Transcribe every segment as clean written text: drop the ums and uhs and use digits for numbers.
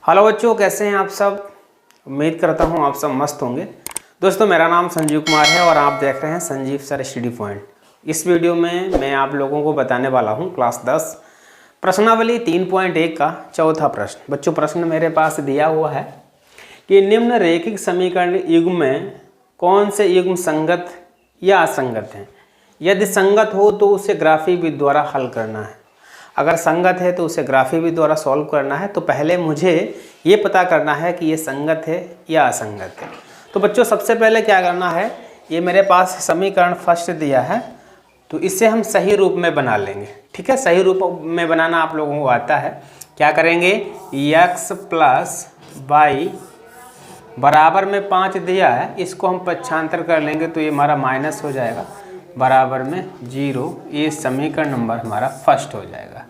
Hello बच्चों, कैसे हैं आप सब। उम्मीद करता हूं आप सब मस्त होंगे। दोस्तों, मेरा नाम संजीव कुमार है और आप देख रहे हैं संजीव सर स्टडी पॉइंट। इस वीडियो में मैं आप लोगों को बताने वाला हूं क्लास 10 प्रश्नावली 3.1 का चौथा प्रश्न। बच्चों, प्रश्न मेरे पास दिया हुआ है कि निम्न रैखिक समीकरण युग्म में कौन से युग्म संगत या असंगत हैं। यदि संगत हो तो उसे ग्राफी विधि द्वारा हल करना है। अगर संगत है तो उसे ग्राफी विधि द्वारा सॉल्व करना है। तो पहले मुझे ये पता करना है कि ये संगत है या असंगत है। तो बच्चों, सबसे पहले क्या करना है, ये मेरे पास समीकरण फर्स्ट दिया है तो इसे हम सही रूप में बना लेंगे। ठीक है, सही रूप में बनाना आप लोगों को आता है। क्या करेंगे, x प्लस वाई बराबर में 5 दिया है, इसको हम पक्षांतर कर लेंगे तो ये हमारा माइनस हो जाएगा, बराबर में 0। ये समीकरण नंबर हमारा फर्स्ट हो जाएगा।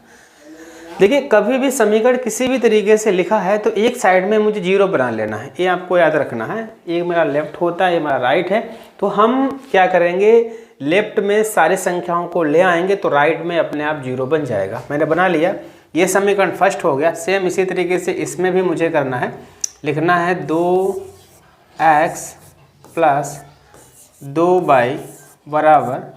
देखिए, कभी भी समीकरण किसी भी तरीके से लिखा है तो एक साइड में मुझे 0 बना लेना है, ये आपको याद रखना है। एक मेरा लेफ्ट होता है, ये मेरा राइट है। तो हम क्या करेंगे, लेफ्ट में सारी संख्याओं को ले आएंगे तो राइट में अपने आप 0 बन जाएगा। मैंने बना लिया, ये समीकरण फर्स्ट हो गया। सेम इसी तरीके से इसमें भी मुझे करना है, लिखना है 2x प्लस 2y बराबर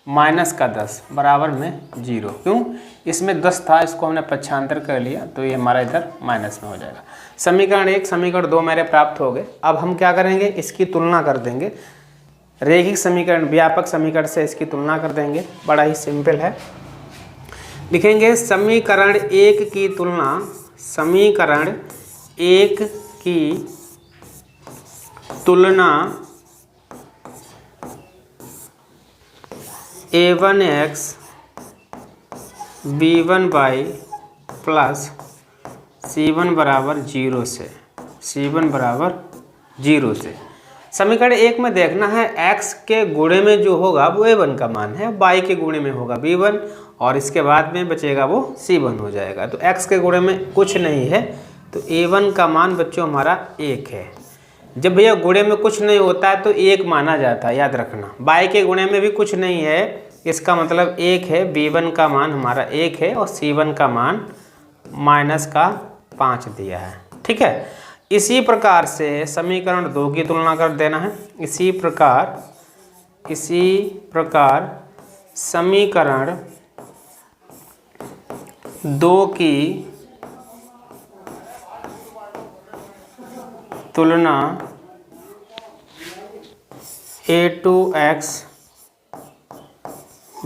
माइनस का 10 बराबर में 0। क्यों, इसमें 10 था, इसको हमने पक्षांतर कर लिया तो ये हमारा इधर माइनस में हो जाएगा। समीकरण 1 समीकरण 2 मेरे प्राप्त हो गए। अब हम क्या करेंगे, इसकी तुलना कर देंगे। रैखिक समीकरण व्यापक समीकरण से इसकी तुलना कर देंगे। बड़ा ही सिंपल है। लिखेंगे समीकरण 1 की तुलना, समीकरण 1 की तुलना a1x b1y प्लस c1 बराबर 0 से, c1 बराबर 0 से। समीकरण 1 में देखना है x के गुणे में जो होगा वो a1 का मान है, y के गुणे में होगा b1 और इसके बाद में बचेगा वो c1 हो जाएगा। तो x के गुणे में कुछ नहीं है तो a1 का मान बच्चों हमारा 1 है। जब भैया गुणे में कुछ नहीं होता है तो 1 माना जाता है, याद रखना। y के गुणे में भी कुछ नहीं है, इसका मतलब 1 है। b1 का मान हमारा 1 है और c1 का मान माइनस का 5 दिया है। ठीक है, इसी प्रकार से समीकरण 2 की तुलना कर देना है। इसी प्रकार समीकरण 2 की तुलना a2x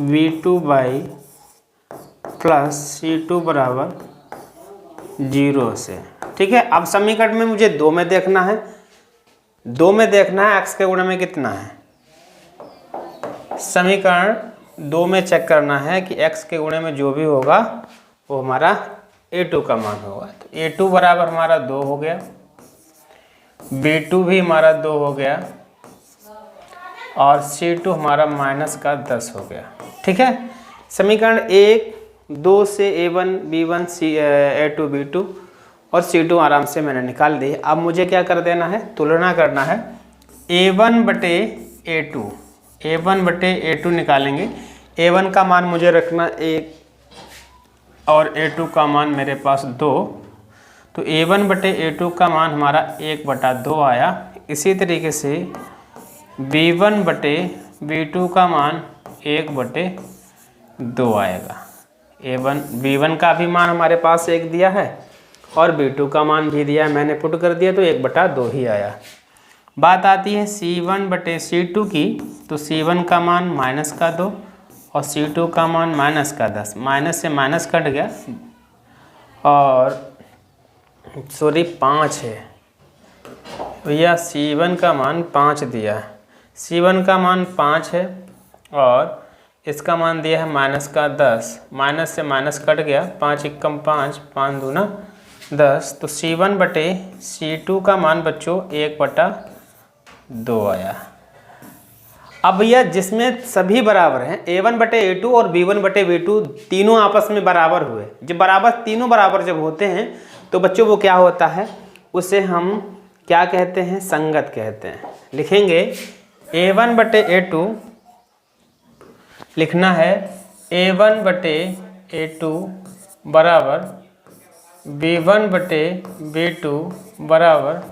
v2y प्लस c2 बराबर 0 से। ठीक है, अब समीकरण में मुझे 2 में देखना है। 2 में देखना है x के गुणे में कितना है। समीकरण 2 में चेक करना है कि x के गुणे में जो भी होगा वो हमारा a2 का मान होगा। तो a2 बराबर हमारा 2 हो गया, b2 भी हमारा 2 हो गया और c2 हमारा माइनस का 10 हो गया। ठीक है, समीकरण 1 2 से a1 b1 a2 b2 और c2 आराम से मैंने निकाल दी। अब मुझे क्या कर देना है, तुलना करना है a1 बटे a2, a1 बटे a2 निकालेंगे। a1 का मान मुझे रखना 1 और a2 का मान मेरे पास 2, तो a1 बटे a2 का मान हमारा 1/2 आया। इसी तरीके से b1 बटे b2 का मान 1/2 आएगा। b1 का भी मान हमारे पास 1 दिया है और b2 का मान भी दिया है, मैंने पुट कर दिया तो 1/2 ही आया। बात आती है c1 बटे c2 की, तो c1 का मान माइनस का 2 और c2 का मान माइनस का 10। माइनस से माइनस कट गया और सॉरी 5 है भैया, c1 का मान 5 दिया है। c1 का मान 5 है और इसका मान दिया है माइनस का 10। माइनस से माइनस कट गया, 5 एकम 5, 5 दूना 10। तो c1 बटे c2 का मान बच्चों 1/2 आया। अब भैया जिसमें सभी बराबर हैं, a1 बटे a2 और b1 बटे b2 तीनों आपस में बराबर हुए। जब बराबर तीनों बराबर जब होते हैं तो बच्चों वो क्या होता है, उसे हम क्या कहते हैं, संगत कहते हैं। लिखेंगे a1 बटे a2, लिखना है a1 बटे a2 बराबर B1/B2 बराबर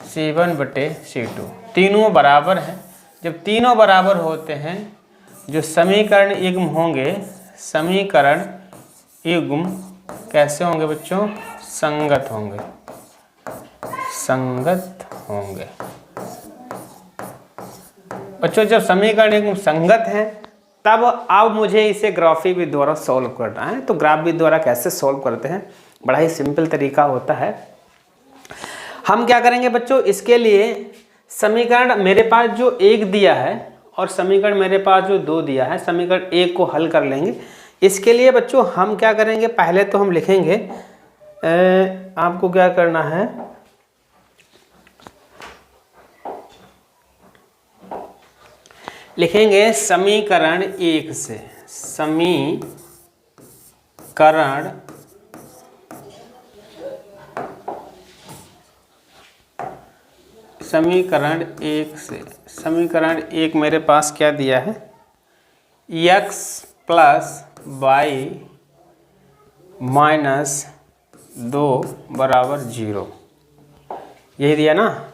C1/C2। तीनों बराबर हैं। जब तीनों बराबर होते हैं, जो समीकरण युग्म होंगे, समीकरण युग्म कैसे होंगे बच्चों? संगत होंगे, संगत होंगे। बच्चों जब समीकरण युग्म संगत हैं, तब अब मुझे इसे ग्राफी विधि द्वारा सॉल्व करना है। तो ग्राफ विधि द्वारा कैसे सॉल्व करते हैं? बड़ा ही सिंपल तरीका होता है। हम क्या करेंगे बच्चों, इसके लिए समीकरण मेरे पास जो 1 दिया है और समीकरण मेरे पास जो 2 दिया है, समीकरण 1 को हल कर लेंगे। इसके लिए बच्चों हम क्या करेंगे, पहले तो हम लिखेंगे, आपको क्या करना है, लिखेंगे समीकरण 1 से, समीकरण 1 से। समीकरण 1 मेरे पास क्या दिया है, x + y - 2 बराबर 0, यही दिया ना।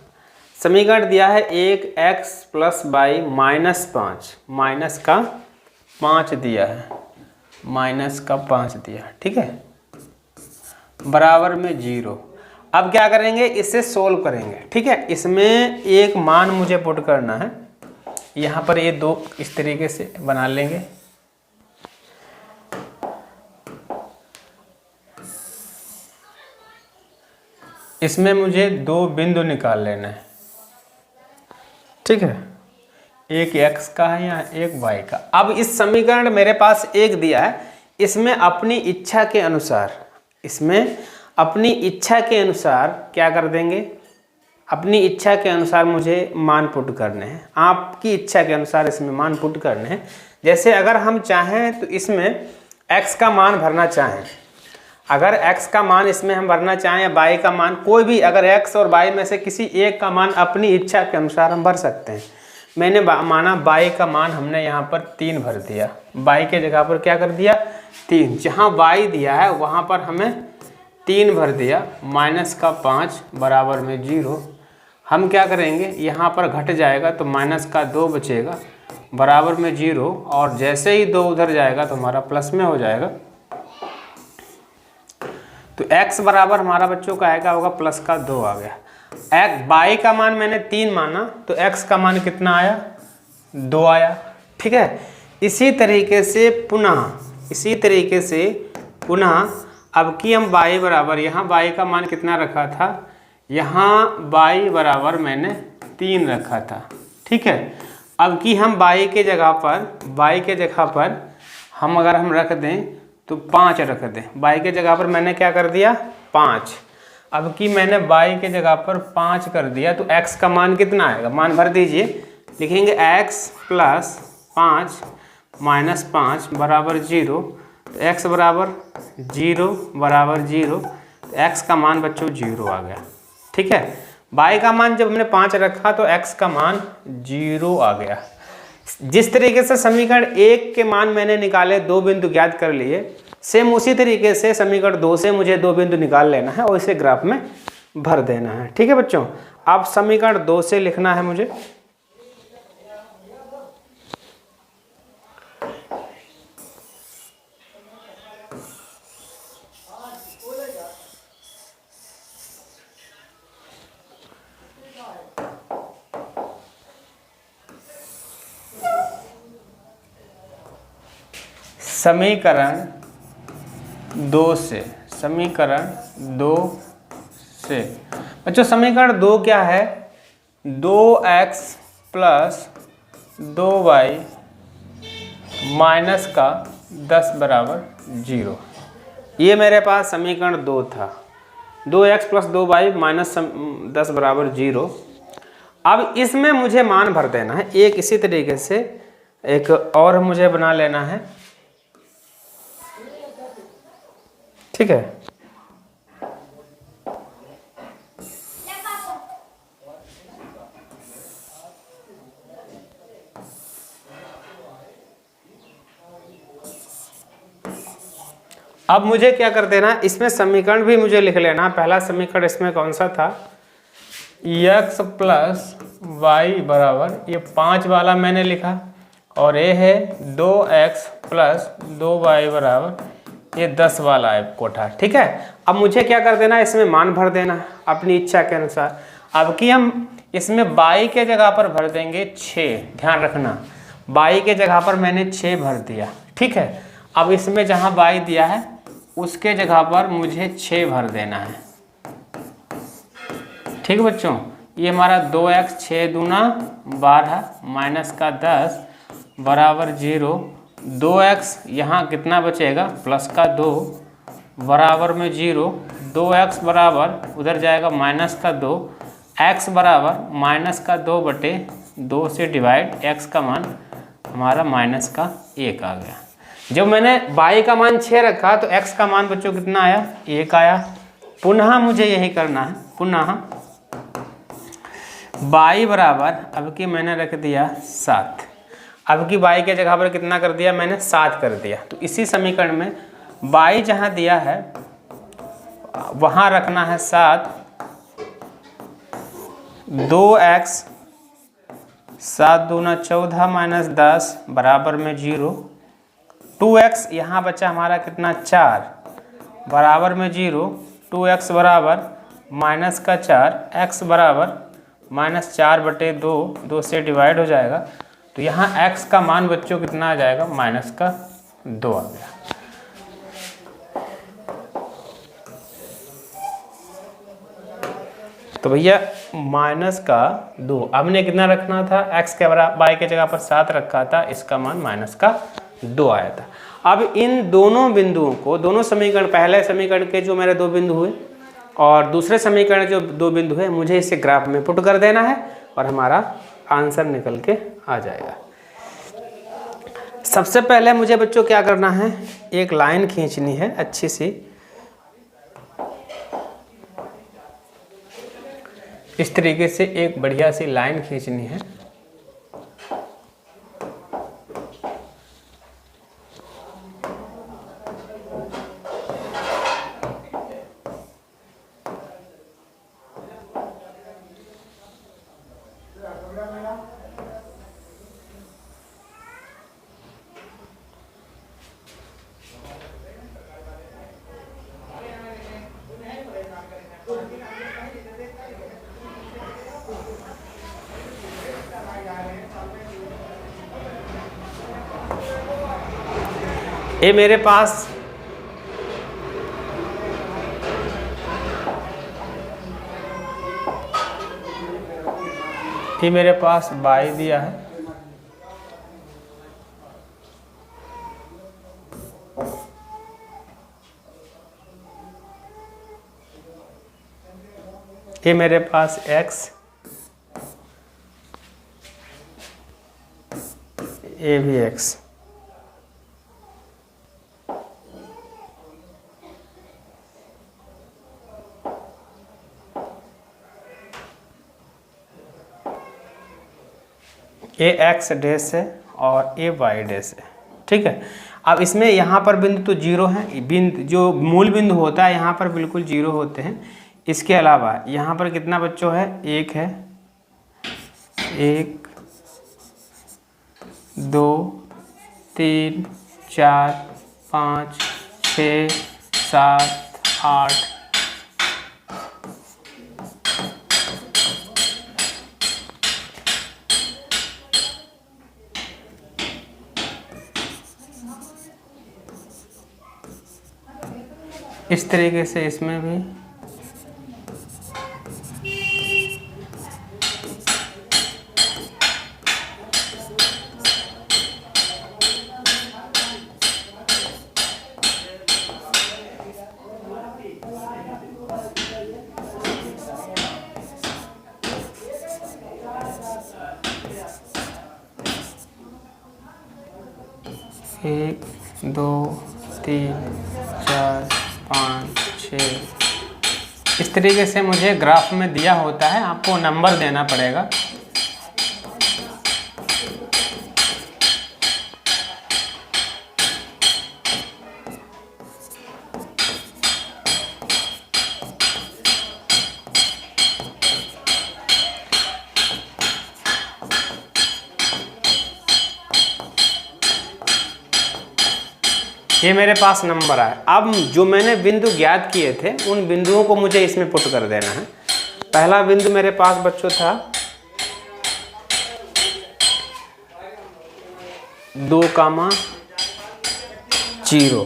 समीकरण दिया है 1x + y -5, माइनस का 5 दिया है, माइनस का 5 दिया, ठीक है, बराबर में 0। अब क्या करेंगे, इसे सोल्व करेंगे, ठीक है। इसमें एक मान मुझे पुट करना है, यहाँ पर ये 2 इस तरीके से बना लेंगे। इसमें मुझे 2 बिंदु निकाल लेना है, ठीक है, एक x का है या एक y का। अब इस समीकरण मेरे पास 1 दिया है, इसमें अपनी इच्छा के अनुसार क्या कर देंगे, अपनी इच्छा के अनुसार मुझे मान पुट करने हैं। आपकी इच्छा के अनुसार इसमें मान पुट करने हैं। जैसे अगर हम चाहें तो इसमें x का मान भरना चाहें, अगर x का मान इसमें हम भरना चाहें या y का मान, कोई भी अगर x और y में से किसी एक का मान अपनी इच्छा के अनुसार हम भर सकते हैं। मैंने माना y का मान हमने यहाँ पर 3 भर दिया, y के जगह पर क्या कर दिया 3, जहाँ y दिया है वहाँ पर हमें 3 भर दिया, -5 बराबर में 0। हम क्या करेंगे, यहाँ पर घट जाएगा तो -2 बचेगा बराबर में 0, और जैसे ही 2 उधर जाएगा तो हमारा प्लस में हो जाएगा। तो x बराबर हमारा बच्चों का आएगा होगा +2 आ गया। y का मान मैंने 3 माना तो x का मान कितना आया, 2 आया, ठीक है। इसी तरीके से पुनः अब की हम y बराबर, यहाँ y का मान कितना रखा था, यहाँ y बराबर मैंने 3 रखा था, ठीक है। अब की हम y के जगह पर हम अगर हम रख दें तो 5 रख दें, y के जगह पर मैंने क्या कर दिया 5। अब की मैंने y के जगह पर 5 कर दिया तो x का मान कितना आएगा, मान भर दीजिए, लिखेंगे x + 5 - 5 बराबर 0। तो x बराबर 0 बराबर 0, तो x का मान बच्चों 0 आ गया, ठीक है। y का मान जब हमने 5 रखा तो x का मान 0 आ गया। जिस तरीके से समीकरण 1 के मान मैंने निकाले, 2 बिंदु ज्ञात कर लिए, सेम उसी तरीके से समीकरण 2 से मुझे 2 बिंदु निकाल लेना है और इसे ग्राफ में भर देना है, ठीक है बच्चों। अब समीकरण 2 से लिखना है मुझे, समीकरण 2 से बच्चों, समीकरण 2 क्या है, 2x + 2y -10 बराबर 0। ये मेरे पास समीकरण 2 था, 2x + 2y -10 बराबर 0। अब इसमें मुझे मान भर देना है। एक इसी तरीके से एक और मुझे बना लेना है, ठीक है। अब मुझे क्या कर देना, इसमें समीकरण भी मुझे लिख लेना। पहला समीकरण इसमें कौन सा था, x प्लस वाई बराबर, ये 5 वाला मैंने लिखा, और ये है 2x प्लस 2y बराबर ये 10 वाला है कोठा। ठीक है, अब मुझे क्या कर देना, इसमें मान भर देना अपनी इच्छा के अनुसार। अब कि हम इसमें y के जगह पर भर देंगे 6, ध्यान रखना y के जगह पर मैंने 6 भर दिया। ठीक है, अब इसमें जहाँ y दिया है उसके जगह पर मुझे 6 भर देना है। ठीक है बच्चों, ये हमारा 2x 6 दूना 12 माइनस का 10 बराबर 0। 2x यहाँ कितना बचेगा, प्लस का 2 बराबर में 0। 2x बराबर उधर जाएगा माइनस का 2, x बराबर माइनस का 2 बटे 2 से डिवाइड, x का मान हमारा माइनस का 1 आ गया। जब मैंने y का मान 6 रखा तो x का मान बच्चों कितना आया, 1 आया। पुनः मुझे यही करना है, पुनः y बराबर अब की मैंने रख दिया 7, अब की y के जगह पर कितना कर दिया मैंने, 7 कर दिया। तो इसी समीकरण में y जहाँ दिया है वहाँ रखना है 7, 2x 7 दूना 14 माइनस 10 बराबर में 0। 2x यहाँ बचा हमारा कितना, 4 बराबर में 0। 2x बराबर माइनस का 4, x बराबर माइनस 4 बटे 2, 2 से डिवाइड हो जाएगा। तो यहाँ x का मान बच्चों कितना आ जाएगा, माइनस का 2 आ गया। तो भैया माइनस का 2, हमने कितना रखना था, x के बराबर y के जगह पर 7 रखा था, इसका मान माइनस का 2 आया था। अब इन दोनों बिंदुओं को, दोनों समीकरण, पहले समीकरण के जो मेरे 2 बिंदु हुए और दूसरे समीकरण जो 2 बिंदु है, मुझे इसे ग्राफ में पुट कर देना है और हमारा आंसर निकल के आ जाएगा। सबसे पहले मुझे बच्चों क्या करना है, एक लाइन खींचनी है अच्छी सी, इस तरीके से एक बढ़िया सी लाइन खींचनी है। ये मेरे पास y दिया है, ये मेरे पास x, ये भी x। ये x डैश है और ये y डैश है। ठीक है, अब इसमें यहाँ पर बिंदु तो 0 है, बिंदु जो मूल बिंदु होता है यहाँ पर बिल्कुल 0 होते हैं। इसके अलावा यहाँ पर कितना बच्चों है, 1 है, 1 2 3 4 5 6 7 8 इस तरीके से इसमें भी एक 2 3 4 5 6 इस तरीके से मुझे ग्राफ में दिया होता है, आपको नंबर देना पड़ेगा। ये मेरे पास नंबर आया। अब जो मैंने बिंदु ज्ञात किए थे उन बिंदुओं को मुझे इसमें पुट कर देना है। पहला बिंदु मेरे पास बच्चों था 2,0।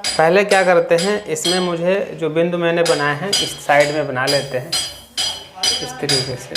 पहले क्या करते हैं, इसमें मुझे जो बिंदु मैंने बनाए हैं इस साइड में बना लेते हैं इस तरीके से।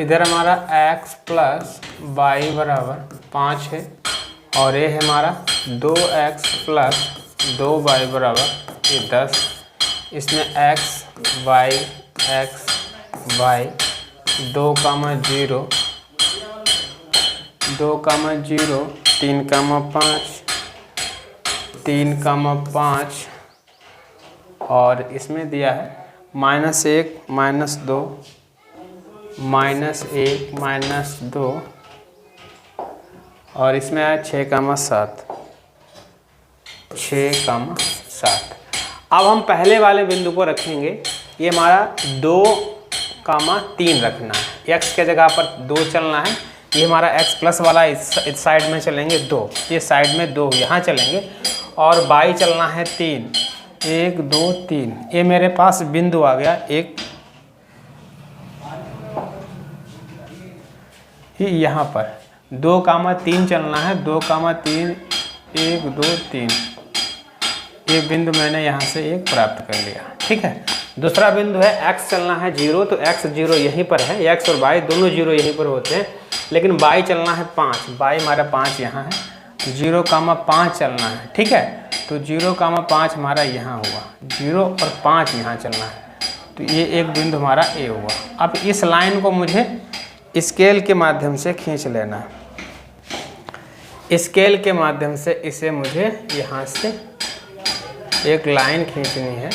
इधर हमारा x प्लस वाई बराबर 5 है और ये है हमारा 2x प्लस 2y बराबर 10। इसमें x y 2,0 2,0 3,5 और इसमें दिया है -1 -2 -1 -2 और इसमें आया 6,7 अब हम पहले वाले बिंदु को रखेंगे। ये हमारा 2,3 रखना है। x के जगह पर 2 चलना है। ये हमारा x प्लस वाला इस साइड में चलेंगे 2, ये साइड में 2 यहाँ चलेंगे और y चलना है 3। 1 2 3 ये मेरे पास बिंदु आ गया एक ही यहाँ पर 2,3 चलना है। 2,3 1 2 3 ये बिंदु मैंने यहाँ से एक प्राप्त कर लिया। ठीक है, दूसरा बिंदु है x चलना है 0, तो x 0 यहीं पर है। x और y दोनों 0 यहीं पर होते हैं, लेकिन y चलना है 5। y हमारा 5 यहाँ है, 0,5 चलना है। ठीक है, तो 0,5 हमारा यहाँ हुआ, 0 और 5 यहाँ चलना है, तो ये एक बिंदु हमारा A हुआ। अब इस लाइन को मुझे स्केल के माध्यम से खींच लेना है। स्केल के माध्यम से इसे मुझे यहाँ से एक लाइन खींचनी है।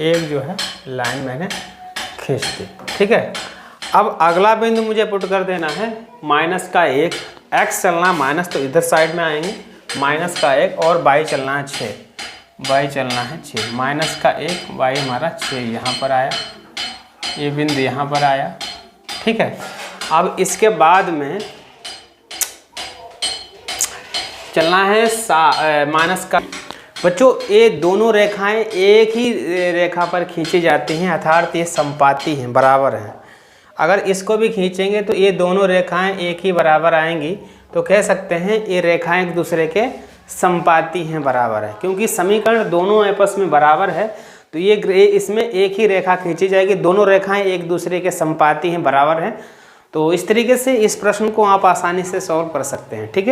एक जो है लाइन मैंने खींच दी। ठीक है, अब अगला बिंदु मुझे पुट कर देना है -1। x चलना माइनस, तो इधर साइड में आएंगे -1 और y चलना है 6। y चलना है 6, -1 y हमारा 6 यहाँ पर आया, ये बिंदु यहाँ पर आया। ठीक है, अब इसके बाद में चलना है माइनस का। बच्चों ये दोनों रेखाएं एक ही रेखा पर खींची जाती हैं, अर्थात ये संपाती हैं, बराबर हैं। अगर इसको भी खींचेंगे तो ये दोनों रेखाएं एक ही बराबर आएंगी, तो कह सकते हैं ये रेखाएं एक दूसरे के संपाती हैं, बराबर है। क्योंकि समीकरण दोनों आपस में बराबर है, तो ये इसमें एक ही रेखा खींची जाएगी, दोनों रेखाएं एक दूसरे के संपाती हैं, बराबर हैं। तो इस तरीके से इस प्रश्न को आप आसानी से सॉल्व कर सकते हैं। ठीक है।